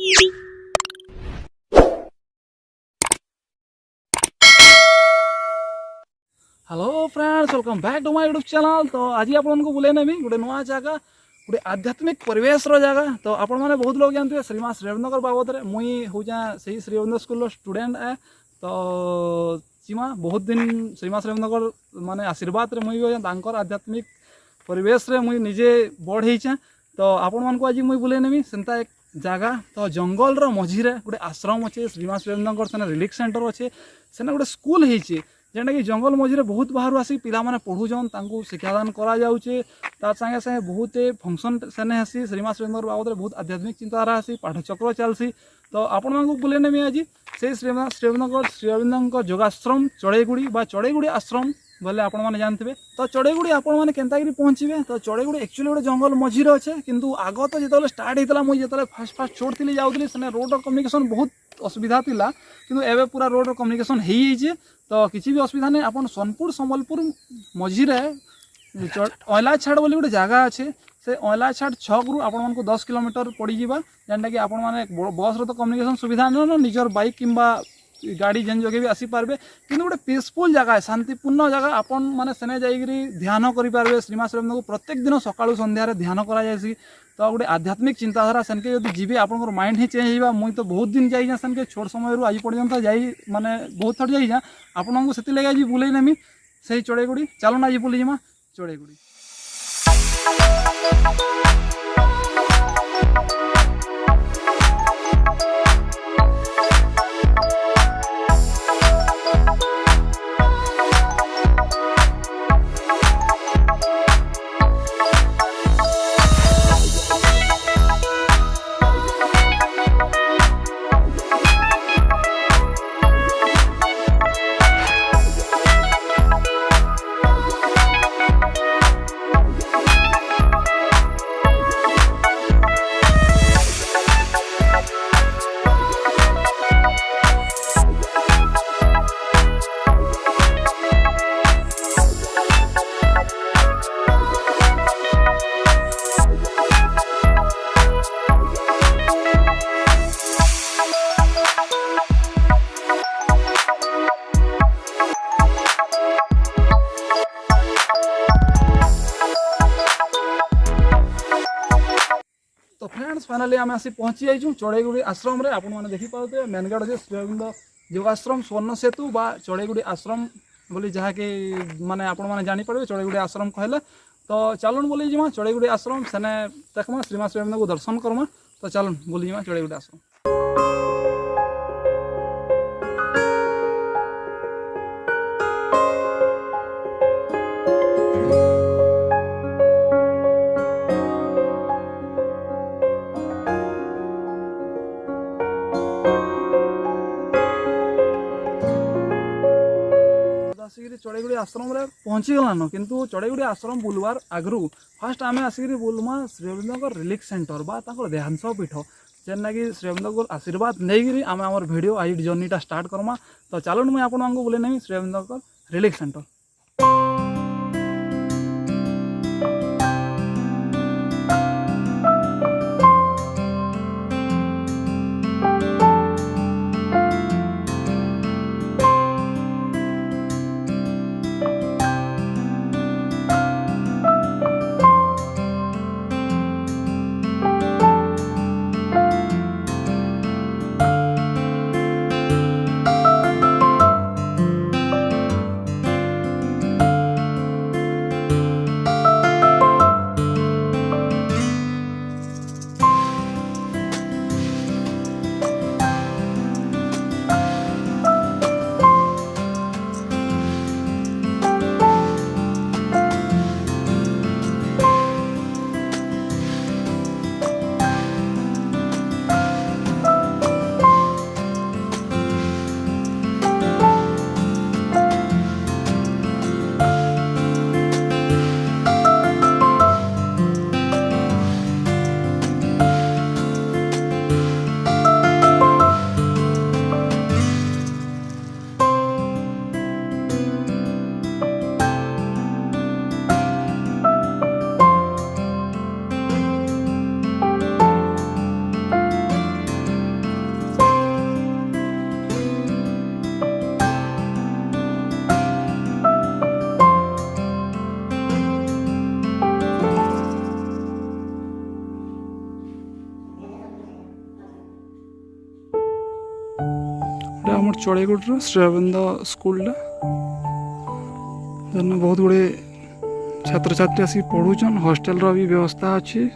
Hello friends, welcome back to my YouTube channel. तो आज आपको बुले नेबी गोटे नुआ जगह, गोटे आध्यात्मिक परिवेश जगह। तो आपण मैंने बहुत लोग जानते हैं श्रीमा श्रीरंदनगर बाबद में। मुई हूँ से श्रीरंदन स्कूल स्टूडेंट है। तो सीमा बहुत दिन श्रीमा श्रीरंदनगर माने आशीर्वाद रे मुई भी तांकर आध्यात्मिक परिवेश रे मुई निजे बढ़े। तो आपण मानक आज मुई बुले नेबी सेंता एक जगह। तो जंगल रो मझी रे गोटे आश्रम अच्छे श्रीमा श्रीरंदनगर सेना रिलीफ सेंटर अच्छे। सेना गोटे स्कूल होइछे जेनटा कि जंगल मझी बहुत बाहर आसी पिला माने पढ़ुछन, तांको शिक्षादान करा जाउछे। तार संगे संगे बहुत फंक्शन सेने हसी श्रीमा श्रीरंदनगर बाबद में बहुत आध्यात्मिक चिंताधारा हसी, पाठचक्र चलसी। तो आपण मानक बुले नेबी आज से श्रीरंदनगर श्रीरंदनकर योगाश्रम चढ़ेगुड़ी बा चढ़ेगुड़ी आश्रम बोले आपण मैंने जानते। तो चढ़ेगुड़ी आपण मैंने केनतागिरी पहुँचे। तो चढ़ेगुड़ी एक्चुअली गोटे जंगल मझीरे अच्छे, किंतु आग तो जो स्टार्ट होता मुझे जो फास्ट छोड़ थी जाऊँगी से रोड कम्युनिकेशन बहुत असुविधा थिला, किंतु एवं पूरा रोड कम्युनिकेशन हो जाइए। तो किसी भी असुविधा नहीं। आप सोनपुर संबलपुर मझीरे ऑयला छाड़ बोली गोटे जगह अच्छे। से ऑयला छाड़ 6 रु आपको 10 किलोमीटर पड़ीजा, जेनटा कि आपण मैंने बस रो तो कम्युनिकेशन सुविधा ना निजर बाइक किंबा गाड़ी जेन जगह भी आसीपारे, कि गोटे पीसफुल जगह है, शांतिपूर्ण जगह। आपण मैंने सेने जाइए ध्यान करेंगे। श्रीमा श्रीरंदनगर प्रत्येक दिन सकाळू संध्यारे ध्यान कराई। तो गोटे आध्यात्मिक चिंताधारा सेनके जब जी आप माइंड ही चेंज होगा। मुई तो बहुत दिन जाइए सेनके छोट समय आज पर्यंत जाई माने बहुत थोड़ा जाइए। आपको से लगे आज बुले नेमी से चढ़ेगुड़ी। चलो ना आज बुलीमा चढ़ेगुड़ी। तो फ्रेंड्स फाइनाली आम आसी पहुँची जाइछू चढ़ेगुड़ी आश्रम रे। आपण मैंने देखी पाते मेन गेट अच्छे श्रीअरविंद योगाश्रम स्वर्ण सेतु बा चढ़ेगुड़ी आश्रम बोली जहाँकि माने आपण मैंने जानीपारे चढ़ेगुड़ी आश्रम कहले। तो चलन बोली जिमा चढ़ेगुड़ी आश्रम सेने देखमा श्रीमा श्रीअरविंद को दर्शन करमा। तो चलन बोली जिमा चढ़ेगुड़ी आश्रम। चढ़ेगुड़ी आश्रम रे पहुँची गलान, किंतु चढ़ेगुड़ी आश्रम बुलवार आगु फास्ट आम आसिक बुलमा श्रीरंदनगर रिलीफ सेंटर बा देहांश पीठ, जेनना कि श्रीरंदनगर आशीर्वाद नहीं आम आम भिडियो आज जर्नीटा स्टार्ट करमा। तो चलो मुझे आपको बुले नेमी श्रीरंदनगर रिलीफ सेंटर। आमर चढ़ईगुड़ श्री अरविंद स्कूल बहुत गुड़े छात्र छात्री आसिक पढ़ुचन हॉस्टेल रो भी व्यवस्था अच्छी।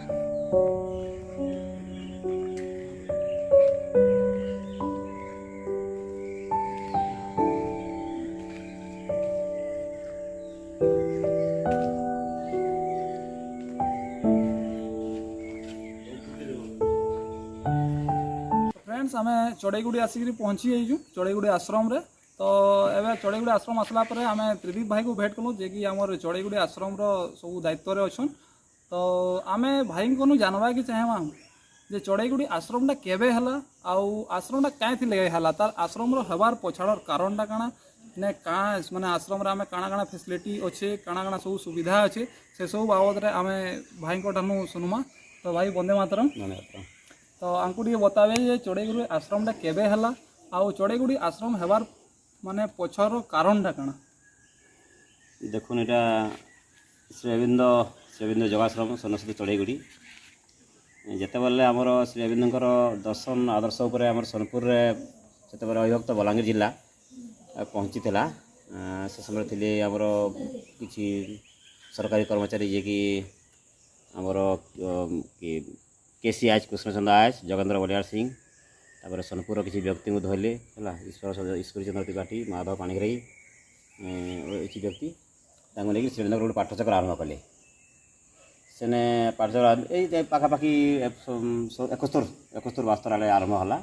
फ्रेंड्स आम चढ़ईगुड़ी आसिक पहुँची जाइजु चढ़ईगुड़ी आश्रम रे। तो एवं चढ़ईगुड़ी आश्रम आसला पर आम त्रिदीप भाई को भेट कलु जे कि आमर चढ़ईगुड़ी आश्रम सब दायित्व अच्छन। तो आम भाई को जानवा कि चाहवा जे चढ़ईगुड़ी आश्रमटा केबे हला आउ आश्रमटा कहीं लगे हला तार आश्रम हबार पछाड़र कारणटा काଣା ने काँ माने आश्रम रे आम काଣା काଣା फैसिलिटी अच्छे काଣା काଣା सब सुविधा अच्छे से सब बाबद आम भाई को ठानु सुनुमा। तो भाई वंदे मातरम। तो आमको टे बतावे जे चढ़ईगुड़ी आश्रमटा केबे हला आउ चढ़ईगुड़ी आश्रम हबार माने पछर कारणटा काଣା। देखुन एटा श्री अरविंद जगाश्रम सन्यासी चढ़ईगुड़ी जिते बेले आमर श्री अरविंदर दर्शन आदर्श उपर आम सोनपुर से अविभक्त बलांगीर जिला पहुँची से समय थे आमर किसी सरकारी कर्मचारी जे कि आमर केसी आयज कृष्णचंद्र आयज जगेंद्र बलियार सिंह तापर सोनपुर किसी व्यक्ति को धरले ईश्वरी चंद्र त्रिपाठी माधव पाणिग्राही ये व्यक्ति लेकिन श्रीनगर गोटे पाठचक्र आरंभ कले सेने पाठचक्र ये पाखापाखि 71 72 आड़े आरंभ है।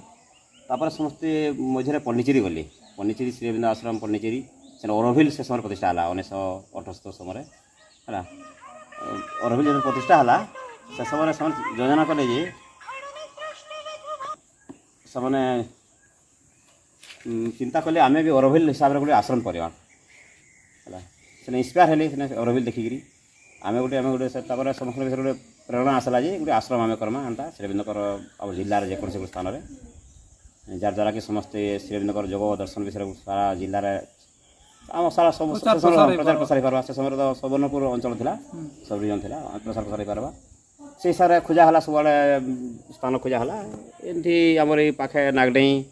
तापर समस्ते मझे पंडिचेरी गले पंडिचेरी श्री अरविंद आश्रम पंडिचेरी से अरभिल से समय प्रतिष्ठा है 1978 समय है अरभिल जो प्रतिष्ठा है से समय योजना कले जे से चिंता कले आम भी अरभिल हिसाब से गोटे आश्रम करवा है से इंस्पायर हेले अरभिल देखिकी आम गोटे समस्त विषय गोटे प्रेरणा आसला जे गोटे आश्रम आम करमा एंता श्रीअरविंदर आम जिलार जेकोसी स्थान में जार द्वारा कि समस्ते श्रीअरविंदर योग दर्शन विषय सारा जिले आम सारा सब प्रचार प्रसार करवा से समय तो सुवर्णपुर अंचल था सब रिजन था प्रसार प्रसार करवा से हिसाब से खोजा है सब स्थान खोजा है एमती आमर ये पाखे नागडेई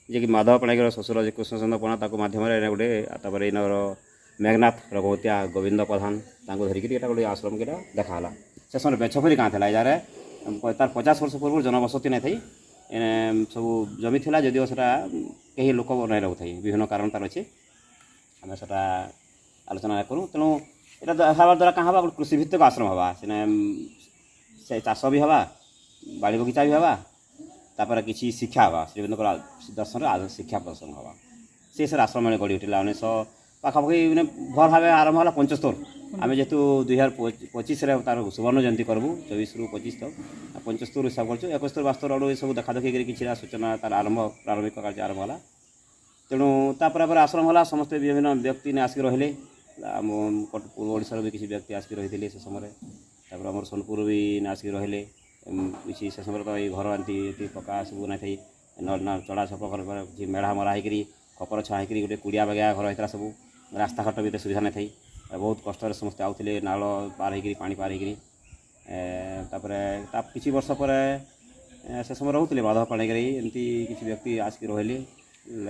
जे कि माधव पाणिग्राही शशुर कृष्णचंद्र पणा मध्यम गोटे तापर इनर मेघनाथ रघुवतिया गोविंद प्रधान धरिकी गोटे आश्रम के देखाला से समय बेछपरी गाँ था यार तार 50 वर्ष पूर्व जनबसती नहीं थी सब जमी था जदिव से कहीं लोक नहीं रोक विभिन्न कारण तार अच्छे आम से आलोचना करूँ तेणु यहाँ हवा द्वारा कहाँ हवा कृषि भित्तिक आश्रम हवा से चाष भी हवा बाड़ी बगीचा भी हवा तापर किसी शिक्षा हवा श्रीअरविंदर दर्शन शिक्षा प्रदर्शन हवा से आश्रम गढ़ी उठला 1900 पाखापाखि भर भाव आरंभ है 75 आम जेहतु 2025 तार सुवर्ण जयंती करबू 24 रु 25 तक 75 हिसाब कर 71 72 आड़ सब देखा देखी किसी सूचना तार आरंभ प्रारंभिक कार्य आरंभ है तेणु तापर आश्रम है समस्त विभिन्न व्यक्ति ने आसिक रहिले पूर्व ओडिशार भी किसी व्यक्ति आसिक रही से समय आम सोनपुर भी आसिक रहिले किसी से समय तो ये घर आंती पक्का सब ना थी चढ़ा छप घर मेढ़ा मरा होकर खपर छा होकर गोटे कुड़िया बगिया घर होता सब रास्ता घाट भी सुविधा नहीं थी बहुत कष्ट समस्ते आउे नाल पार होकर पानी पार होकर किसी वर्ष पर से समय रोते माधव पाणिग्राही एमती किसी व्यक्ति आसिक रहिले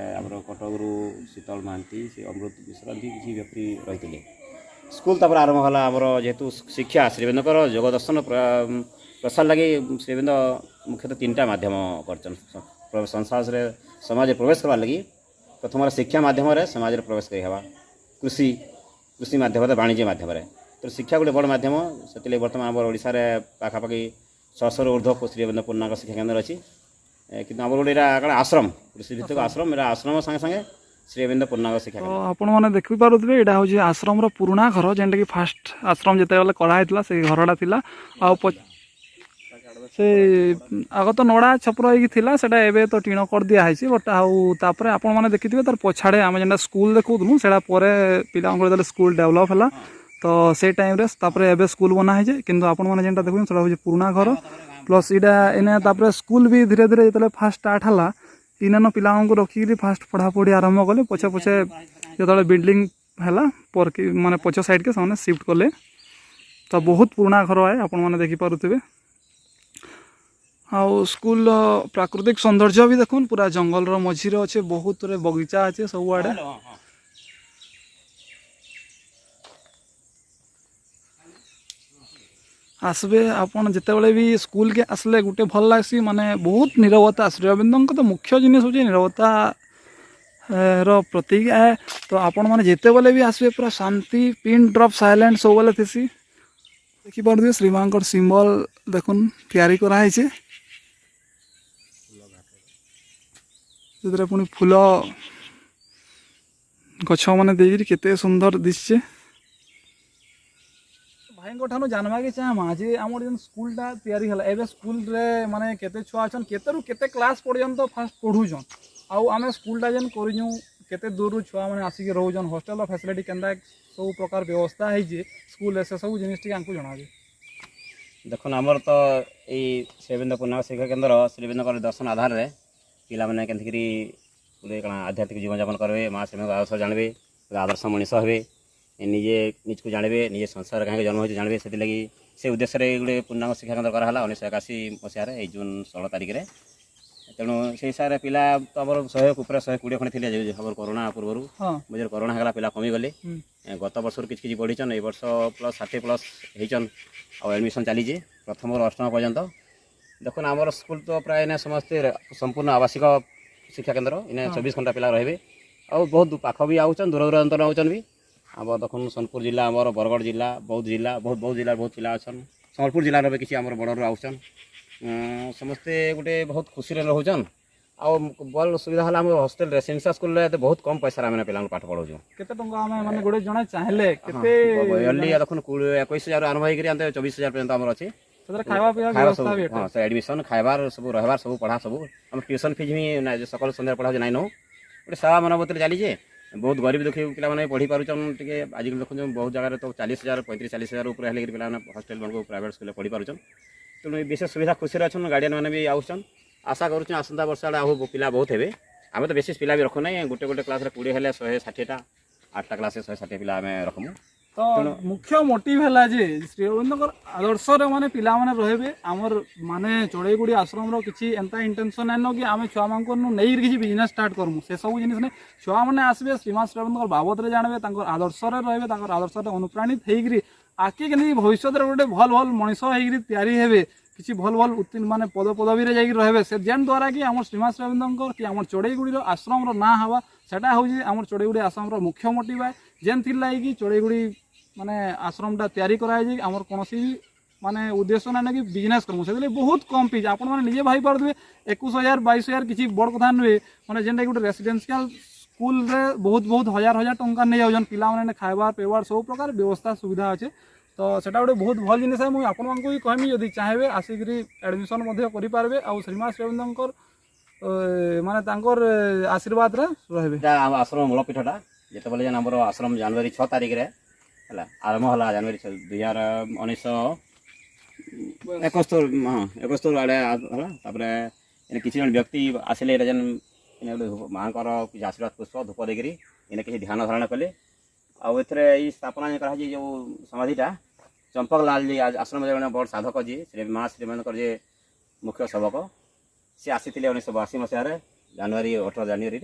आमर कटकरू शीतल महांती से अमृत मिश्र एमती किसी व्यक्ति रही स्कूल तापर आरंभ है आमर जेहेतु शिक्षा श्रीअरविंदर योग दर्शन प्रसार लगे श्रीअरविंद मुख्यतः 3टा माध्यम कर संसार समाज प्रवेश करवार लगी प्रथम शिक्षा माध्यम समाज प्रवेश कर कृषि माध्यम वाणिज्य माध्यम तो शिक्षा गोटे बड़ माध्यम से बर्तमान आम ओडिशा रे पाखापाखि 600 ऊर्ध्व श्रीअरविंद पूर्णांग शिक्षा केन्द्र अच्छी कि आम गोटे आश्रम कृषि भित्तिक आश्रम आश्रम संगे संगे श्रीअरविंद पूर्णांग शिक्षा तो आपण मैंने देखि पारुथिबे एटा होची आश्रम रो पुराना घर जेंटा कि फास्ट आश्रम जेते बेले करा हैतला से घरटा थिला आ से आग तो नड़ा छपर होता सेटा एबे तो टीण कर दिया है बट आउे आपण मैंने देखिए तार पछाड़े आम जेनटा स्कूल देखूलु से पिला स्कूल डेभलप है तो से टाइम रे तापरे एबे स्कूल बना है कि आपण मैंने जेनटा देखुन सेटा होची पुराना घर प्लस इटा इने तापरे स्कूल भी धीरे धीरे जो फास्ट स्टार्ट है इन पिला रखिक फास्ट पढ़ापढ़ी आरंभ कले पछे पछे जो बिल्डिंग है पर माने पछ साइड के से शिफ्ट कले तो बहुत पुराना घर है आपण मैंने देखिपारे। आउ स्कूल प्राकृतिक सौंदर्य भी देखुन पूरा जंगल मझी अच्छे बहुत बगीचा अच्छे सब आड़े आसबे आपन जितेबाला भी स्कूल के आसले गोटे भल लग्सी माने बहुत नीरवता श्री अरविंद तो मुख्य जिनिस हूँ नीरवता प्रतीक है। तो आपण मैंने जिते बेले भी आसबे पूरा शांति पिन ड्रप साइलेंट सब बेले थी देखिपे श्रीमां सिम्बल देखुन तैयारी कराई पुणी फूल गछ मैंने देकर केते सुंदर दिशे भाई ठानु जानवा के चाहमा जे आमर जेन स्कूलटा तैयारी हला एबे स्कूल रे माने केते छुआ अछन केते रु केते क्लास पर्यंत फास्ट पढ़ुछन आउ आमे स्कूलटा जेन करिजु केते दूर रु छुआ माने आसिक रहउछन हॉस्टल फैसिलिटी केंदा सब प्रकार व्यवस्था है जे स्कूल से सब जिनिस टी आंकु जणाबे देखो आमर तो यही श्रीबिंद पूर्णिमा शिक्षा केन्द्र श्रीबिंद दर्शन आधार रे पिला माने केनथिकरी गोटे कण आध्यात्मिक जीवन यापन करबे माँ श्रीबिंद आदर्श जानबे आदर्श मनीष हे निजे निज को जानबे निजे संसार कहीं जन्म होती जानबे से लगी से उद्देश्य गोटे पूर्णांग शिक्षा केन्द्र कराला 1981 मसीह जून 16 तारिख में तेणु से हिसाब से पिला तो आम 100 खंडे थे खबर कोरोना पूर्व मझे कोरोना है पिला कमीगले गत वर्ष किसी बढ़ीचन ए वर्ष प्लस 60+ होचन और एडमिशन चली प्रथम अष्टम पर्यंत देखो आमर स्कूल तो प्राय इन्हें समस्ते संपूर्ण आवासिक शिक्षा केन्द्र इन्हें 24 घंटा पिला रे और बहुत पाख भी आउन दूर दूरांतर आउन भी अब देखो सोनपुर जिला आमर बरगढ़ जिला बौद्ध जिला बहुत जिला बहुत पिला अच्छन सम्बलपुर जिलार भी किसी आम बड़र आउन समस्ते गोटे बहुत खुशी रोचन आउ भल सुविधा है हॉस्टल रेसिडेंशियल स्कूल रे बहुत कम पैसा आम पे पाठ पढ़ाऊँ केते टंका आमे माने गोटे जणे चाहले केते इयरली देखो 21,000 आरंभ होकर 24,000 पर्यंत आमर अच्छे खावा पीवा व्यवस्था भी हाँ से एडमिशन खाइबार सब रहबार सब पढ़ा सब आम ट्यूशन फीस भी सकाल संध्या पढ़ा नाई नौ गोटे सेवा मनोवत चलीजे बहुत गरीब दुखी पे पढ़ी पार्चन टे आज देखो बहुत जगह तो 40,000 35-40,000 ऊपर पे हॉस्टल मान प्राइवेट स्कूल पढ़ी पार्चन तेणु विशेष सुविधा खुशी अच्छन गार्डियन मैंने भी आउन आशा करुँ आसंता वर्ष आड़े आहू पिला बहुत हे आम तो बेसी पिला भी रखुना गोटे गोटे क्लास 20 हेल्ले 160टा 8टा क्लास 160 पिला आम रखमु तो मुख्य मोटिव है जे श्री अरविंद आदर्श माने पिला माने रहबे आमर माने चढ़ईगुड़ी आश्रम रो किछि एंता इंटेंशन है कि आम छुआ मान नहीं किसी बिजनेस स्टार्ट करमु से सब जिनिस ने छुआ मैंने आसबे श्रीमान श्री अरविंद बाबद रे जानबे आदर्श रहे आदर्श अनुप्राणित होकर आके के भविष्य गोटे भल भल मनीष होरी हेबे किसी भल भल माने पद पदवी रे जाई रहबे से जेन द्वारा कि आम श्रीमान श्री अरविंद कि आम चढ़ईगुड़ी आश्रम रो ना हवा सेटा हूँ आम चढ़ईगुड़ी आश्रम रो मुख्य मोटिव है जेन थी लगी चढ़ईगुड़ी माने आश्रमटा तैयारी कराई आमर कौन माने उद्देश्य ना कि बिजनेस करमु से बहुत कम फीस आप निजे भाई पारे 21,000-22,000 किसी बड़ कथा नुहे मैंने जेनटा गोटे रेसिडेंशियल स्कूल रे बहुत हजार टंका नहीं जाऊन पिला माने खाइबार पेबार सब प्रकार व्यवस्था सुविधा अच्छे तो सेटा गोटे बहुत भल जिनिस है मुझे आपको भी कहमी जदि चाहे आसिक एडमिशन करेंगे आउ श्रीमान श्री अरविंद माने आशीर्वाद रे रहे आश्रम मूलपीठटा जिते जेन आम आश्रम जनवरी 6 तारिख रे आरंभ है जनवरी 1971 आड़े है किसी जन व्यक्ति आसिले जेन माँ किसी आशीर्वाद पुष्प धूप देकर इन्हें किसी ध्यान धारणा कले आउ ए स्थापना कराई जो समाधिटा चंपक लाल जी आश्रम जन बड़ साधक जी श्री माँ श्रीमान जे मुख्य सेवक सी आसी 1982 मसीह जनवरी 18 जनवरी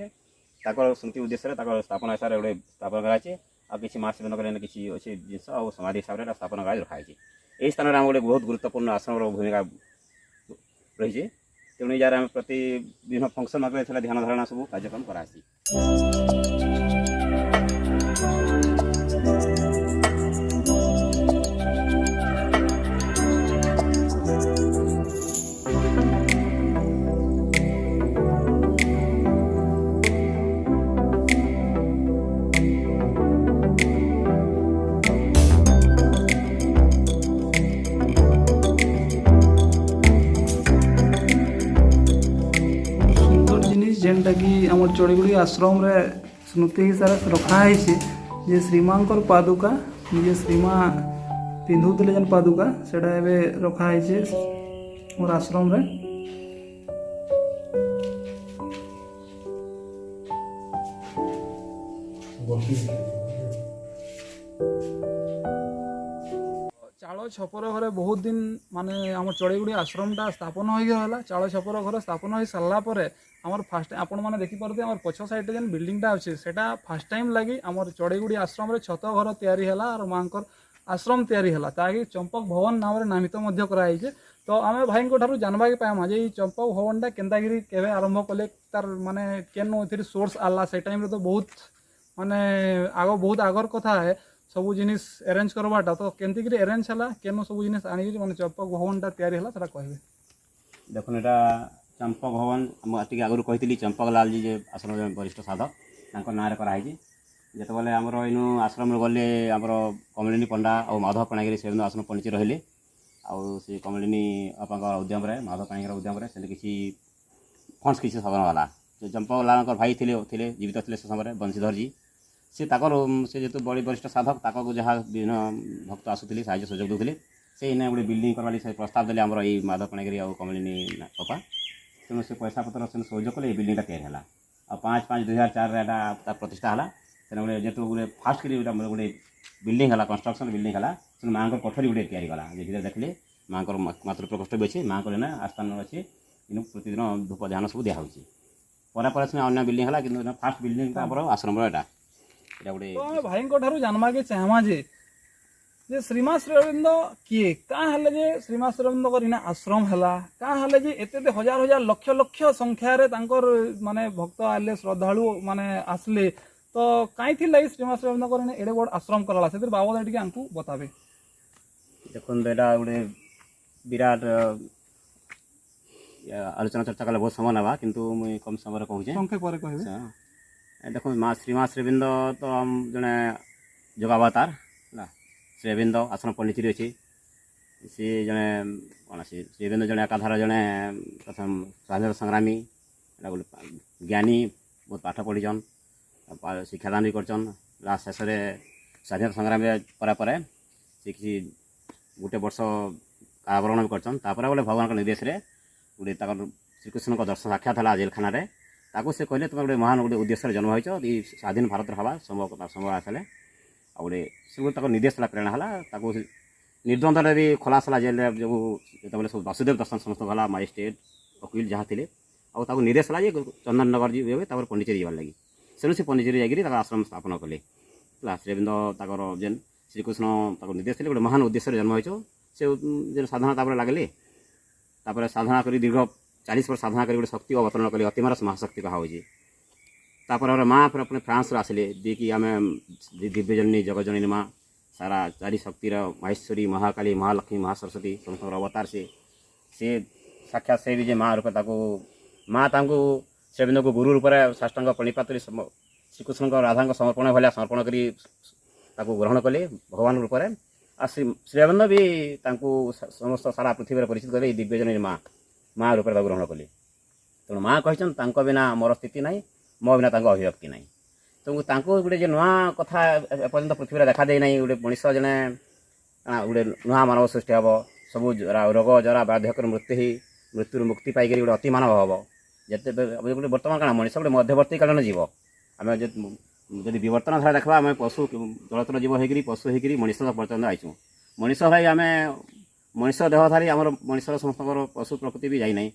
स्मृति उद्देश्य स्थापना हिसाब से गोटे स्थापना कराई आ किसी माँ श्रीमान किसी अच्छे जिनस और समाधि हिसाब से स्थापना कर रखाई यही स्थान में गोटे बहुत गुरुत्वपूर्ण आश्रम भूमिका रही तेणु जार प्रति विभिन्न फंक्शन आगे ध्यान धारणा सब कार्यक्रम करासी जेनटा कि आम चढ़ईगुड़ी आश्रम रे स्मृति हिसाब से रखाई जे श्रीमां पादुका निजे श्रीमा पिंधुले जेन पादुका सेटा एबे रखाई मोर आश्रम रे चाल ଛପର ଘରେ ବହୁତ ଦିନ ମାନେ ଆମର ଚଢ଼େଇଗୁଡ଼ି ଆଶ୍ରମଟା ସ୍ଥାପନ ହୋଇକି ରହିଲା। ଚାଳ ଛପର ଘର ସ୍ଥାପନ ହୋଇ ସାରିଲା ପରେ ଆମର ଫାଷ୍ଟ ଆପଣମାନେ ଦେଖିପାରୁଥିବେ ଆମର ପଛ ସାଇଡ଼୍ରେ ଯେନ୍ ବିଲ୍ଡିଂଟା ଅଛି ସେଇଟା ଫାଷ୍ଟ ଟାଇମ୍ ଲାଗି ଆମର ଚଢ଼େଇଗୁଡ଼ି ଆଶ୍ରମରେ ଛତ ଘର ତିଆରି ହେଲା ଆର୍ ମାଆଙ୍କର ଆଶ୍ରମ ତିଆରି ହେଲା, ତାହାକି ଚମ୍ପକ ଭବନ ନାମରେ ନାମିତ ମଧ୍ୟ କରାଯାଇଛି। ତ ଆମେ ଭାଇଙ୍କ ଠାରୁ ଜାଣିବାକେ ପାଇମା ଯେ ଏଇ ଚମ୍ପକ ଭବନଟା କେନ୍ତାକିରି କେବେ ଆରମ୍ଭ କଲେ, ତାର ମାନେ କେନ୍ ଏଥିରେ ସୋର୍ସ ଆଲା। ସେ ଟାଇମ୍ରେ ତ ବହୁତ ମାନେ ବହୁତ ଆଗର କଥା ହେ ସବୁ ଜିନିଷ ଆରେଞ୍ଜ କରବାଟା, ତ କେମିତିକିରି ଆରେଞ୍ଜ ହେଲା, କେନ ସବୁ ଜିନିଷ ଆଣିକିରି ମାନେ ଚମ୍ପକ ଭବନଟା ତିଆରି ହେଲା ସେଟା କହିବେ। ଦେଖୁନ୍ ଏଇଟା ଚମ୍ପକ ଭବନ ମୁଁ ଟିକେ ଆଗରୁ କହିଥିଲି ଚମ୍ପକ ଲାଲଜୀ ଯେ ଆଶ୍ରମ ବରିଷ୍ଠ ସାଧକ ତାଙ୍କ ନାଁରେ କରାହେଇଛି। ଯେତେବେଳେ ଆମର ଏଇନୁ ଆଶ୍ରମରେ ଗଲେ ଆମର କମଳିନୀ ପଣ୍ଡା ଆଉ ମାଧବ ପାଣିଗ୍ରାହୀ ସେ ଆଶ୍ରମ ପଣ୍ଡିତ ରହିଲେ। ଆଉ ସେ କମଳିନୀ ବାପାଙ୍କର ଉଦ୍ୟମରେ ମାଧବ ପାଣିଗ୍ରାହୀର ଉଦ୍ୟମରେ ସେମିତି କିଛି ଫଣ୍ଡସ୍ କିଛି ସଦନ ହେଲା। ସେ ଚମ୍ପକ ଲାଲଙ୍କର ଭାଇ ଥିଲେ ଜୀବିତ ଥିଲେ ସେ ସମୟରେ ବଂଶୀଧରଜୀ। ସେ ତାଙ୍କର ସେ ଯେହେତୁ ବରିଷ୍ଠ ସାଧକ ତାକୁ ଯାହା ବିଭିନ୍ନ ଭକ୍ତ ଆସୁଥିଲେ ସାହାଯ୍ୟ ସହଯୋଗ ଦେଉଥିଲେ। ସେ ଏଇନା ଗୋଟେ ବିଲ୍ଡିଂ କରବାଲି ସେ ପ୍ରସ୍ତାବ ଦେଲେ ଆମର ଏଇ ମାଧବ ପାଣିଗ୍ରାହୀ ଆଉ କମଳିନୀ ବାପା। ତେଣୁ ସେ ପଇସା ପତ୍ର ସେ ସହଯୋଗ କଲେ ଏଇ ବିଲ୍ଡିଂଟା ତିଆରି ହେଲା। ଆଉ 5/5/2004ରେ ଏଇଟା ତା ପ୍ରତିଷ୍ଠା ହେଲା। ସେଟା ଗୋଟେ ଯେହେତୁ ଗୋଟେ ଫାଷ୍ଟ କରି ଗୋଟେ ବିଲ୍ଡିଂ ହେଲା, କନଷ୍ଟ୍ରକ୍ସନ୍ ବିଲ୍ଡିଂ ହେଲା। ସେଣୁ ମାଆଙ୍କର କୋଠରୀ ଗୋଟେ ତିଆରି କଲା। ଧୀରେ ଦେଖିଲେ ମାଆଙ୍କର ମାତୃ ପ୍ରକୋଷ୍ଠ ବି ଅଛି, ମାଆଙ୍କର ଏଇନା ଆସ୍ଥାନ ଅଛି। କିନ୍ତୁ ପ୍ରତିଦିନ ଧୂପ ଧ୍ୟାନ ସବୁ ଦିଆହେଉଛି। ପରେ ପରେ ସିନା ଅନ୍ୟ ବିଲ୍ଡିଂ ହେଲା, କିନ୍ତୁ ଫାଷ୍ଟ ବିଲ୍ଡିଂଟା ଆମର ଆଶ୍ରମର ଏଇଟା ଗୋଟେ। ତ ଆମେ ଭାଇଙ୍କ ଠାରୁ ଜାଣିବାକେ ଚାହିଁମା ଯେ ଶ୍ରୀମା ଶ୍ରୀ ଅରବିନ୍ଦ କିଏ, କାଁ ହେଲେ ଯେ ଶ୍ରୀମା ଶ୍ରୀ ଅରବିନ୍ଦଙ୍କର ଇନା ଆଶ୍ରମ ହେଲା, କାଁ ହେଲେ ଯେ ଏତେ ହଜାର ହଜାର ଲକ୍ଷ ଲକ୍ଷ ସଂଖ୍ୟାରେ ତାଙ୍କର ମାନେ ଭକ୍ତ ଆଇଲେ, ଶ୍ରଦ୍ଧାଳୁ ମାନେ ଆସିଲେ, ତ କାଇଁଥିର୍ ଲାଗି ଶ୍ରୀମା ଶ୍ରୀ ଅରବିନ୍ଦଙ୍କର ଇନା ଏଡ଼େ ବଡ଼ ଆଶ୍ରମ କରାଲା, ସେଥିର ବାବଦ ଟିକେ ଆମକୁ ବତାବେ। ଦେଖନ୍ତୁ ଏଇଟା ଗୋଟେ ବିରାଟ ଆଲୋଚନା ଚର୍ଚ୍ଚା କଲେ ବହୁତ ସମୟ ନେବା, କିନ୍ତୁ ମୁଇଁ କମ୍ ସମୟରେ କହୁଛେ। ପରେ କହିବେ। ଦେଖନ୍ତୁ ଶ୍ରୀମା ଶ୍ରୀ ଅରବିନ୍ଦ ତ ଜଣେ ଯୋଗାବତାର ହେଲା। ଶ୍ରୀ ଅରବିନ୍ଦ ଆଶ୍ରମ ପଣ୍ଡିଚେରୀ ଅଛି। ସେ ଜଣେ କ'ଣ ଶ୍ରୀ ଅରବିନ୍ଦ ଜଣେ ଏକାଧାର ଜଣେ ପ୍ରଥମ ସ୍ୱାଧୀନତା ସଂଗ୍ରାମୀ, ଏଇଟା ଗୋଟେ ଜ୍ଞାନୀ, ବହୁତ ପାଠ ପଢ଼ିଛନ୍, ଶିକ୍ଷାଦାନ ବି କରିଛନ୍। ଲାଷ୍ଟ ଶେଷରେ ସ୍ୱାଧୀନତା ସଂଗ୍ରାମୀ ପରେ ପରେ ସେ କିଛି ଗୋଟେ ବର୍ଷ କାରାବରଣ ବି କରିଛନ୍। ତାପରେ ଗୋଟେ ଭଗବାନଙ୍କ ନିର୍ଦ୍ଦେଶରେ ଗୋଟେ ତାଙ୍କର ଶ୍ରୀକୃଷ୍ଣଙ୍କ ଦର୍ଶନ ସାକ୍ଷାତ ହେଲା ଜେଲଖାନାରେ। ତାକୁ ସେ କହିଲେ ତୁମେ ଗୋଟେ ମହାନ ଗୋଟେ ଉଦ୍ଦେଶ୍ୟରେ ଜନ୍ମ ହୋଇଛ, ଏଇ ସ୍ୱାଧୀନ ଭାରତର ହେବା ସମ୍ଭବ ଆସିଲେ। ଆଉ ଗୋଟେ ସେ ଗୋଟେ ତାଙ୍କ ନିର୍ଦ୍ଦେଶ ହେଲା, ପ୍ରେରଣା ହେଲା। ତାକୁ ନିର୍ଦ୍ୱନ୍ଦରେ ବି ଖଲାସ ହେଲା ଜେଲରେ, ଯେଉଁ ଯେତେବେଳେ ସବୁ ବାସୁଦେବ ଦର୍ଶନ ସମସ୍ତଙ୍କୁ ହେଲା, ମାଜିଷ୍ଟ୍ରେଟ୍ ଓକିଲ ଯାହା ଥିଲେ। ଆଉ ତାକୁ ନିର୍ଦ୍ଦେଶ ହେଲା ଯେ ଚନ୍ଦନନଗର ଯିବେ, ତାପରେ ପଣ୍ଡିଚେରୀ ଯିବାର ଲାଗି। ସେଣୁ ସେ ପଣ୍ଡିଚେରୀ ଯାଇକରି ତାଙ୍କ ଆଶ୍ରମ ସ୍ଥାପନ କଲେ ହେଲା। ଶ୍ରୀ ଅରବିନ୍ଦ ତାଙ୍କର ଯେନ୍ ଶ୍ରୀକୃଷ୍ଣ ତାକୁ ନିର୍ଦ୍ଦେଶ ଥିଲେ ଗୋଟେ ମହାନ ଉଦ୍ଦେଶ୍ୟରେ ଜନ୍ମ ହୋଇଛ। ସେ ଯେନ୍ ସାଧନା ତାପରେ ଲାଗିଲେ, ତାପରେ ସାଧନା କରି ଦୀର୍ଘ 40 ବର୍ଷ ସାଧନା କରି ଗୋଟେ ଶକ୍ତି ଅବତରଣ କଲେ, ଅତିମାରସ ମହାଶକ୍ତି କୁହାହେଉଛି। ତାପରେ ଆମର ମା ପୁଣି ଫ୍ରାନ୍ସରୁ ଆସିଲେ, ଯିଏକି ଆମେ ଦିବ୍ୟଜନନୀ ଜଗଜନନୀ ମା, ସାରା ଚାରି ଶକ୍ତିର ମାହେଶ୍ୱରୀ, ମହାକାଳୀ, ମହାଲକ୍ଷ୍ମୀ, ମହାସରସ୍ୱତୀ ସମସ୍ତଙ୍କର ଅବତାର ସେ ସାକ୍ଷାତ ସେ ବି ଯେ ମା ରୂପେ ତାଙ୍କୁ ଶ୍ରୀ ଅରବିନ୍ଦଙ୍କୁ ଗୁରୁ ରୂପରେ ସାଷ୍ଟାଙ୍ଗ ପ୍ରଣିପାତ କରି ଶ୍ରୀକୃଷ୍ଣଙ୍କ ରାଧାଙ୍କ ସମର୍ପଣ ଭଳିଆ ସମର୍ପଣ କରି ତାକୁ ଗ୍ରହଣ କଲେ ଭଗବାନ ରୂପରେ। ଆଉ ଶ୍ରୀ ଅରବିନ୍ଦ ବି ତାଙ୍କୁ ସମସ୍ତ ସାରା ପୃଥିବୀରେ ପରିଚିତ କଲେ, ଏଇ ଦିବ୍ୟଜନନୀ ମା ରୂପରେ ତାକୁ ଗ୍ରହଣ କଲେ। ତେଣୁ ମା କହିଛନ୍ତି ତାଙ୍କ ବିନା ମୋର ସ୍ଥିତି ନାହିଁ, ମୋ ବିନା ତାଙ୍କ ଅଭିବ୍ୟକ୍ତି ନାହିଁ। ତେଣୁ ତାଙ୍କୁ ଗୋଟେ ଯେ ନୂଆ କଥା ଏପର୍ଯ୍ୟନ୍ତ ପୃଥିବୀରେ ଦେଖା ଦେଇନାହିଁ। ଗୋଟେ ମଣିଷ ଜଣେ ଗୋଟେ ନୂଆ ମାନବ ସୃଷ୍ଟି ହେବ, ସବୁ ରୋଗ ଜରା ବାର୍ଦ୍ଧକ୍ୟରୁ ମୃତ୍ୟୁରୁ ମୁକ୍ତି ପାଇକରି ଗୋଟେ ଅତି ମାନବ ହେବ। ଗୋଟେ ବର୍ତ୍ତମାନ କାଣା ମଣିଷ ଗୋଟେ ମଧ୍ୟବର୍ତ୍ତୀକାଳୀନ ଜୀବ। ଆମେ ଯଦି ବିବର୍ତ୍ତନ ଧାରା ଦେଖିବା, ଆମେ ପଶୁ ଜଳଚର ଜୀବ ହେଇକରି ପଶୁ ହେଇକରି ମଣିଷ ପର୍ଯ୍ୟନ୍ତ ଆଇଛୁ। ମଣିଷ ଭାଇ ଆମେ ମଣିଷ ଦେହଧାରୀ, ଆମର ମଣିଷର ସମସ୍ତଙ୍କର ପଶୁ ପ୍ରକୃତି ବି ଯାଇନାହିଁ।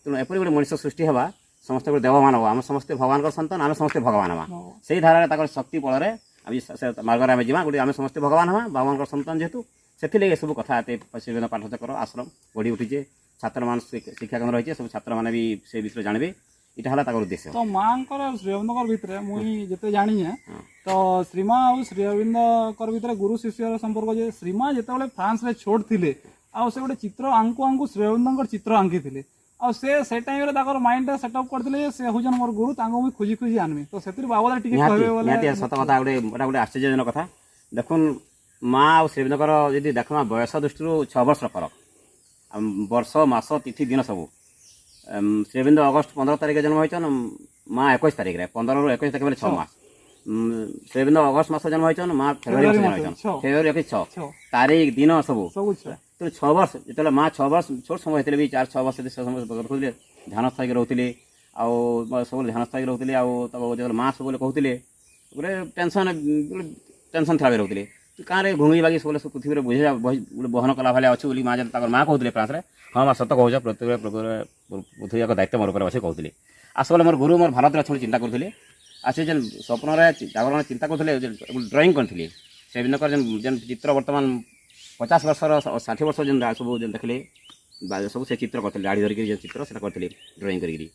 ତେଣୁ ଏପରି ଗୋଟେ ମଣିଷ ସୃଷ୍ଟି ହେବା, ସମସ୍ତେ ଗୋଟେ ଦେବମାନ ହେବା, ଆମେ ସମସ୍ତେ ଭଗବାନଙ୍କର ସନ୍ତାନ, ଆମେ ସମସ୍ତେ ଭଗବାନ ହେବା। ସେଇ ଧାରାରେ ତାଙ୍କର ଶକ୍ତି ବଳରେ ଆମେ ସେ ମାର୍ଗରେ ଆମେ ଯିବା, ଗୋଟେ ଆମେ ସମସ୍ତେ ଭଗବାନ ହେବା, ଭଗବାନଙ୍କର ସନ୍ତାନ ଯେହେତୁ। ସେଥିଲାଗି ଏସବୁ କଥା ଏତେ ବିଭିନ୍ନ ପାଠଚକ୍ର ଆଶ୍ରମ ଗଢ଼ି ଉଠିଛେ। ଛାତ୍ରମାନେ ଶିକ୍ଷା କେନ୍ଦ୍ର ରହିଛେ, ସବୁ ଛାତ୍ରମାନେ ବି ସେ ବିଷୟରେ ଜାଣିବେ। ଏଇଟା ହେଲା ତାଙ୍କର ଉଦ୍ଦେଶ୍ୟ। ତ ମାଙ୍କର ଶ୍ରୀ ଅରବିନ୍ଦଙ୍କର ଭିତରେ ମୁଇଁ ଯେତେ ଜାଣିଛେ, ତ ଶ୍ରୀମା ଆଉ ଶ୍ରୀ ଅରବିନ୍ଦଙ୍କର ଭିତରେ ଗୁରୁ ଶିଷ୍ୟର ସମ୍ପର୍କ ଯେ ଶ୍ରୀମା ଯେତେବେଳେ ଫ୍ରାନ୍ସରେ ଛୋଟ ଥିଲେ, ଆଉ ସେ ଗୋଟେ ଚିତ୍ର ଆଙ୍କୁ ଶ୍ରୀ ଅରବିନ୍ଦଙ୍କର ଚିତ୍ର ଆଙ୍କିଥିଲେ। ଆଉ ସେ ଟାଇମ୍ରେ ତାଙ୍କର ମାଇଣ୍ଡଟା ସେଟଅପ୍ କରିଥିଲେ ଯେ ସେ ହେଉଛନ୍ ମୋର ଗୁରୁ, ତାଙ୍କୁ ମୁଇଁ ଖୋଜି ଖୋଜି ଆନମି। ତ ସେଥିର ବାବଦରେ ଟିକେ କହିବେ ବୋଲେ। ନିହାତି ସତ କଥା, ଏଟା ଗୋଟେ ଆଶ୍ଚର୍ଯ୍ୟଜନକ କଥା। ଦେଖୁନ୍ ମା ଆଉ ଶ୍ରୀ ଅରବିନ୍ଦଙ୍କର ଯଦି ଦେଖମା ବୟସ ଦୃଷ୍ଟିରୁ 6 ବର୍ଷର ଫରକ, ବର୍ଷ ମାସ ତିଥି ଦିନ ସବୁ। ଶ୍ରୀ ଅରବିନ୍ଦ ଅଗଷ୍ଟ 15 ତାରିଖରେ ଜନ୍ମ ହୋଇଛନ୍, ମା 21 ତାରିଖରେ, 15ରୁ 21 ତାରିଖ ବୋଲେ 6 ମାସ। ଶ୍ରୀ ଅରବିନ୍ଦ ଅଗଷ୍ଟ ମାସ ଜନ୍ମ ହୋଇଛନ୍, ମା ଫେବୃଆରୀ ମାସ ଜନ୍ମ ହୋଇଛନ୍, ଫେବୃଆରୀ 6 ତାରିଖ ଦିନ ସବୁ। ତେଣୁ 6 ବର୍ଷ ଯେତେବେଳେ ମା 6 ବର୍ଷ ଛୋଟ ସମୟ ହେଇଥିଲେ ବି 4-6 ବର୍ଷ ସେ ସମୟ ରହୁଥିଲେ, ଧ୍ୟାନ ସ୍ଥାୟୀକି ରହୁଥିଲେ। ଆଉ ସବୁବେଳେ ଧ୍ୟାନ ସ୍ଥାୟୀକି ରହୁଥିଲେ। ଆଉ ତାକୁ ଯେତେବେଳେ ମା ସବୁବେଳେ କହୁଥିଲେ ଗୋଟେ ଟେନସନ୍ ଥିଲା ରହୁଥିଲେ। କାଁରେ ଘୁଙ୍ଗି ବାଗି ସବୁବେଳେ ପୃଥିବୀରେ ବୁଝେଇ ଗୋଟେ ବହନ କଲା ଭଳିଆ ଅଛି ବୋଲି ତାଙ୍କର ମାଆ କହୁଥିଲେ ଫ୍ରାନ୍ସରେ ହଁ ମା ସତ କହୁଛ ପୃଥିବୀ ଏକ ଦାୟିତ୍ୱ ମୋର ଉପରେ ଅଛି କହୁଥିଲେ। ଆସିଲେ ମୋର ଗୁରୁ ମୋର ଭାରତରେ ଅଛନ୍ତି ଚିନ୍ତା କରୁଥିଲେ ଆଉ ସେ ଯେନ୍ ସ୍ୱପ୍ନରେ ଜାଗରଣ ଚିନ୍ତା କରୁଥିଲେ ଡ୍ରଇଂ କରିଥିଲେ ଶ୍ରୀବିନ୍ଦଙ୍କର ଯେନ୍ ଚିତ୍ର ବର୍ତ୍ତମାନ 50 ବର୍ଷର 60 ବର୍ଷ ଯେନ୍ ସବୁ ଯେନ୍ ଦେଖିଲେ ସବୁ ସେ ଚିତ୍ର କରିଥିଲେ ଦାଢ଼ି ଧରିକି ଯେନ୍ ଚିତ୍ର ସେଟା କରିଥିଲେ ଡ୍ରଇଂ କରିକିରି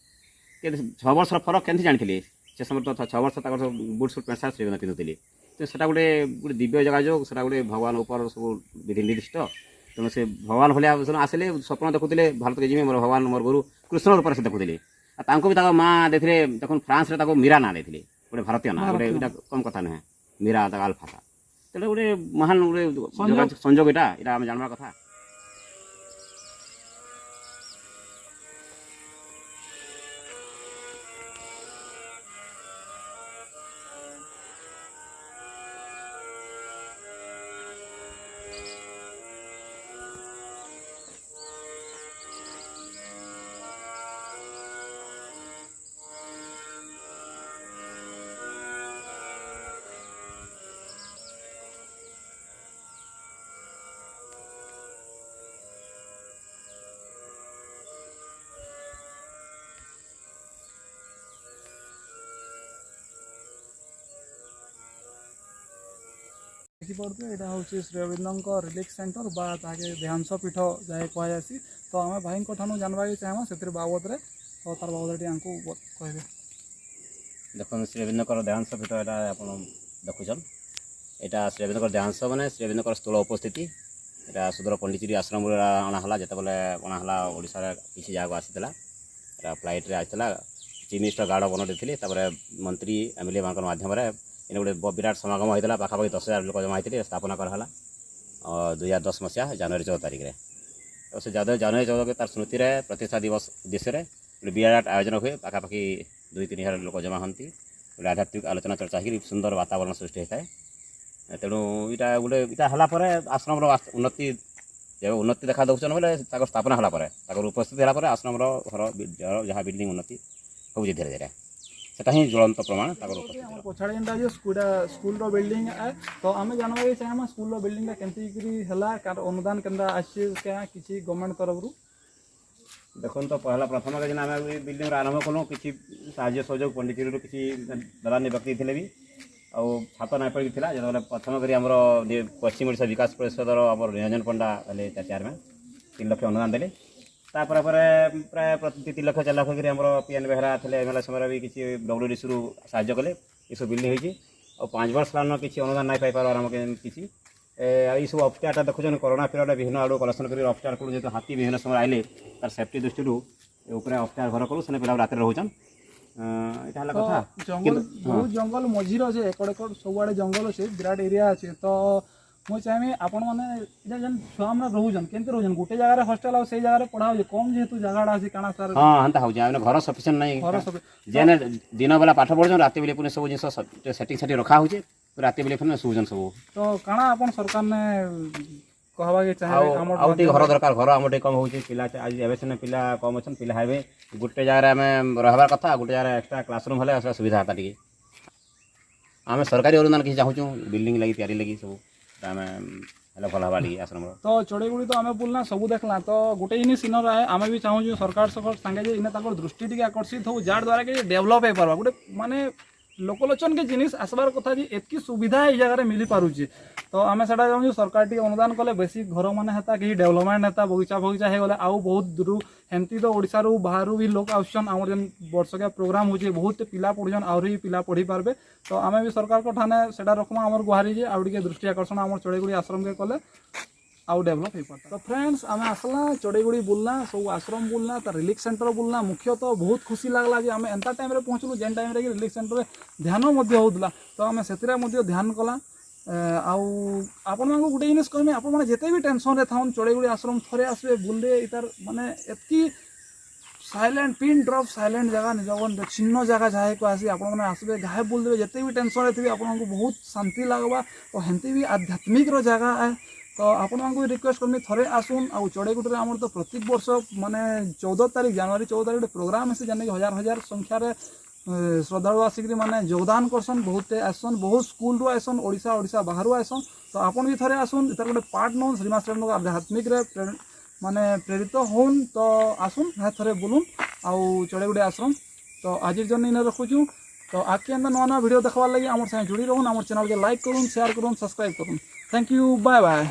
6 ବର୍ଷର ଫରକ କେମିତି ଜାଣିଥିଲେ ସେ ସମୟରେ ତ 6 ବର୍ଷ ତାଙ୍କର ବୁଟ୍ ସୁଟ୍ ପ୍ୟାଣ୍ଟ ସାର୍ଟ ଶ୍ରୀବିନ୍ଦ ପିନ୍ଧୁଥିଲେ ତ ସେଟା ଗୋଟେ ଦିବ୍ୟ ଯୋଗାଯୋଗ ସେଟା ଗୋଟେ ଭଗବାନ ଉପର ସବୁ ବିଧି ନିର୍ଦ୍ଦିଷ୍ଟ ତେଣୁ ସେ ଭଗବାନ ଭଳିଆ ଆସିଲେ ସ୍ୱପ୍ନ ଦେଖୁଥିଲେ ଭାରତକୁ ଯିବେ ମୋର ଭଗବାନ ମୋର ଗୁରୁ କୃଷ୍ଣ ରୂପରେ ସେ ଦେଖୁଥିଲେ ଆଉ ତାଙ୍କୁ ବି ତାଙ୍କ ମାଆ ଦେଇଥିଲେ ଦେଖୁନ୍ ଫ୍ରାନ୍ସରେ ତାକୁ ମୀରା ନାଁ ଦେଇଥିଲେ ଗୋଟେ ଭାରତୀୟ ନାଁ ଗୋଟେ ଏଇଟା କମ୍ କଥା ନୁହେଁ ମୀରା ତାଙ୍କ ଆଲଫାଟା ତେଣୁ ଗୋଟେ ମହାନ ଗୋଟେ ସଂଯୋଗ ଏଇଟା ଆମେ ଜାଣିବା କଥା। ଦେଖିପାରୁଥିବେ ଏଇଟା ହେଉଛି ଶ୍ରୀଅରବିନ୍ଦଙ୍କ ରିଲିଫ୍ ସେଣ୍ଟର ବା ତାହାକେ ଦେହାଂଶ ପୀଠ ଯାଏ କୁହାଯାଏସି। ତ ଆମେ ଭାଇଙ୍କ ଠାନୁ ଜାଣିବାକେ ଚାହିଁବା ସେଥିର ବାବଦରେ ତ ତାର ବାବଦରେ ଟିକେ ଆମକୁ କହିବେ। ଦେଖନ୍ତୁ ଶ୍ରୀଅରବିନ୍ଦଙ୍କର ଦେହାଂଶ ପୀଠ ଏଇଟା ଆପଣ ଦେଖୁଛନ୍ ଏଇଟା ଶ୍ରୀଅରବିନ୍ଦଙ୍କର ଦେହାଂଶ ମାନେ ଶ୍ରୀଅରବିନ୍ଦଙ୍କର ସ୍ଥୂଳ ଉପସ୍ଥିତି ଏଇଟା ସୁଦୂର ପଣ୍ଡିଚେରୀ ଆଶ୍ରମରୁ ଅଣାହେଲା ଯେତେବେଳେ ଅଣାହେଲା ଓଡ଼ିଶାରେ କିଛି ଜାଗାକୁ ଆସିଥିଲା ଏଇଟା ଫ୍ଲାଇଟ୍ରେ ଆସିଥିଲା ଚିଫ୍ ମିନିଷ୍ଟର ଗାର୍ଡ଼ ବନ ଦେଇଥିଲେ ତାପରେ ମନ୍ତ୍ରୀ ଏମ୍ଏଲ୍ଏ ମାନଙ୍କ ମାଧ୍ୟମରେ ଏନେ ଗୋଟେ ବିରାଟ ସମାଗମ ହୋଇଥିଲା ପାଖାପାଖି 10,000 ଲୋକ ଜମା ହୋଇଥିଲେ ସ୍ଥାପନା କରାହେଲା 2010 ମସିହା ଜାନୁଆରୀ 14 ତାରିଖରେ ତ ସେ ଜାନୁଆରୀ 14 ତାର ସ୍ମୃତିରେ ପ୍ରତିଷ୍ଠା ଦିବସ ଉଦ୍ଦେଶ୍ୟରେ ଗୋଟେ ବିରାଟ ଆୟୋଜନ ହୁଏ ପାଖାପାଖି 2-3 ହଜାର ଲୋକ ଜମା ହୁଅନ୍ତି ଗୋଟେ ଆଧ୍ୟାତ୍ମିକ ଆଲୋଚନା ଚର୍ଚ୍ଚା ହେଇକି ସୁନ୍ଦର ବାତାବରଣ ସୃଷ୍ଟି ହୋଇଥାଏ ତେଣୁ ଏଇଟା ହେଲା ପରେ ଆଶ୍ରମର ଉନ୍ନତି ଦେଖା ଦେଉଛନ୍ ବୋଲେ ତାଙ୍କର ସ୍ଥାପନା ହେଲା ପରେ ତାଙ୍କର ଉପସ୍ଥିତି ହେଲା ପରେ ଆଶ୍ରମର ଘର ଯାହା ବିଲ୍ଡିଂ ଉନ୍ନତି ହେଉଛି ଧୀରେ ଧୀରେ সেটা ହିଁ ଜ୍ୱଳନ୍ତ ପ୍ରମାଣ ତାଙ୍କର ପଛାଡ଼ି ଯେନ୍ଟା ଯେ ସ୍କୁଲର ବିଲ୍ଡିଂ ତ ଆମେ ଜାଣିବାକେ ଚାହିଁମା ସ୍କୁଲର ବିଲ୍ଡିଂଟା କେମିତି ହେଲା କାର ଅନୁଦାନ କେନ୍ତା ଆସିଛି କିଛି ଗଭର୍ଣ୍ଣମେଣ୍ଟ ତରଫରୁ। ଦେଖନ୍ତୁ ତ ପ୍ରଥମରେ ଯେନ୍ ଆମେ ବିଲ୍ଡିଂର ଆରମ୍ଭ କଲୁ କିଛି ସାହାଯ୍ୟ ସହଯୋଗ ପଣ୍ଡିଚେରୀରୁ କିଛି ଦଲାନି ବ୍ୟକ୍ତି ଥିଲେ ବି ଆଉ ଛାତ ନାଇଁ ପଡ଼ିକି ଥିଲା ଯେତେବେଳେ ପ୍ରଥମ କରି ଆମର ପଶ୍ଚିମ ଓଡ଼ିଶା ବିକାଶ ପରିଷଦର ଆମର ନିରଞ୍ଜନ ପଣ୍ଡା ହେଲେ ଚେୟାରମ୍ୟାନ୍ 3 ଲକ୍ଷ ଅନୁଦାନ ଦେଲେ ତାପରେ ପ୍ରାୟ ପ୍ରତି 3 ଲକ୍ଷ 4 ଲକ୍ଷ କରି ଆମର ପିଏନ୍ ବେହେରା ଥିଲେ ଏମ୍ଏଲ୍ଏ ସମୟରେ ବି କିଛି WDCରୁ ସାହାଯ୍ୟ କଲେ ଏସବୁ ବିଲ୍ଡିଂ ହେଇଛି ଆଉ 5 ବର୍ଷ ହେଲାନ କିଛି ଅନୁଦାନ ନାଇଁ ପାଇପାରବାର ଆମକୁ କିଛି এইসব অফস্টারটা দেখুছেন করোনা পিরিয়ডে বিভিন্ন আড়ু কলেকশন করে অফস্টার করু যেহেতু হাতি বিভিন্ন সময় আইলে তার সেফটি দৃষ্টিରୁ উপরে অফস্টার ঘর করু সেনে পিলা রাতে রহুছন এটা হলা কথা জঙ্গল বহুত জঙ্গল মঝির আছে একড় একড় ସବୁଆଡ଼େ ଜଙ୍ଗଲ ଅଛି ବିରାଟ ଏରିଆ ଅଛି ତ ମୁଁ ଚାହିଁବି ଆପଣମାନେ ଏଇଟା ଯେନ୍ ଛୁଆମାନେ ରହୁଛନ୍ କେମିତି ରହୁଛନ୍ ଗୋଟେ ଜାଗାରେ ହଷ୍ଟେଲ ଆଉ ସେଇ ଜାଗାରେ ପଢ଼ା ହେଉଛି କମ୍ ଯେହେତୁ ଜାଗାଟା ଅଛି କାଣା ସାର୍ ହଁ ହେନ୍ତା ହେଉଛି ଆମେ ଘର ସଫିସିଏଣ୍ଟ ନାହିଁ ଯେନେ ଦିନ ବେଲା ପାଠ ପଢ଼ୁଛନ୍ ରାତି ବେଲେ ପୁଣି ସବୁ ଜିନିଷ ସେଟିଂ ସେଠି ରଖା ହେଉଛି ରାତି ବେଲେ ପୁଣି ଶୋଉଛନ୍ ସବୁ ତ କାଣା ଆପଣ ସରକାରନେ कहबाके चाहे आउ टी घर दरकार घर आम कम हो पिला आज एवं सीना पिला कम अच्छा पिला हे गोटे जगह आम रहा कथा गोटे जगह एक्सट्रा क्लासरूम हेल्ला सुविधा होता टी आम सरकारी अनुदान किसी चाहूँ बिल्डिंग लगी तैयारी लगी सब आम भल हवा लगी आश्रम तो चढ़ेगुड़ी तो आम बुलना सब देखला तो गोटे जिनिस इन रहे आम भी चाहूँ सरकार सागे इन दृष्टि टी आकर्षित हो जार द्वारा कि डेभलप हो पार्बा गोटे माने लोकलोचन के जिनिस आसबार कथा जी एतकी सुविधा ये जगह मिल पारुची तो आम से चाहूँ सरकार टी अनुदान कले बेसी घर मैंने हेता कहीं डेभलपमेंट हेता बगीचा बगीचा हो गले आउ बहुत दूर हेमती तो ओडिशा रू बाहर भी लोग आउछन आम जेन वर्षकिया प्रोग्राम हो बहुत पिला पढ़ुछन आहरी पिला पढ़ी पारबे तो आम भी सरकार को ठाने सेटा रखमा आमर गुहारी जे आउ टिके दृष्टि आकर्षण आम चढ़ेगुड़ी आश्रम के कले आउ डेभलप हो पाता। तो फ्रेंड्स आम आसला चढ़ेगुड़ी बुलना सब आश्रम बुलना तो रिलीफ सेंटर बुलना मुख्य तो बहुत खुशी लगला जे आम एंता टाइम रे पहुँचलु जेन टाइम रे रिलीफ सेंटर रे ध्यान होउतला तो आम सेतिरा मध्ये ध्यान कला आउ आपण मानक गोटे जिनिस कहमी आपण माने जेते भी टेंशन रे थाउन चढ़ेगुड़ी आश्रम थरे आसबे बुलले इतार माने एतकी साइलेंट पिन ड्रॉप साइलेंट जगह जगन छिन्न जगह जाए को आसी आपण माने आसबे गाय बुल देबे जेते भी टेंशन रे थी आपण को बहुत शांति लगवा और हेंती भी आध्यात्मिक रो जगह है तो आपण मानक रिक्वेस्ट करमी थरे आसुन आउ चढ़ेगुड़ी आमर तो प्रत्येक वर्ष माने 14 तारीख जनवरी 14 तारीख प्रोग्राम है जाने हजार हजार संख्या रे श्रद्धालु आसिक माने योगदान करसन बहुत आसन बहुत स्कूल रू आसन ओडिशा बाहर आसन तो आपन भी थरे आसन इतर गोटे पार्ट नौन श्रीमास रेवनगर आध्यात्मिक रे माने प्रेरित होन तो आसुन हाँ थरे बुलुन आउ चढ़े गुड़े आश्रम तो आज जन इन रखुचु तो आगे नुआ नुआ वीडियो देखवार लगे आम साथ जुड़ी रहून आम चैनल के लाइक करूँ शेयर करूँ सब्सक्राइब करूँ थैंक यू बाय बाय।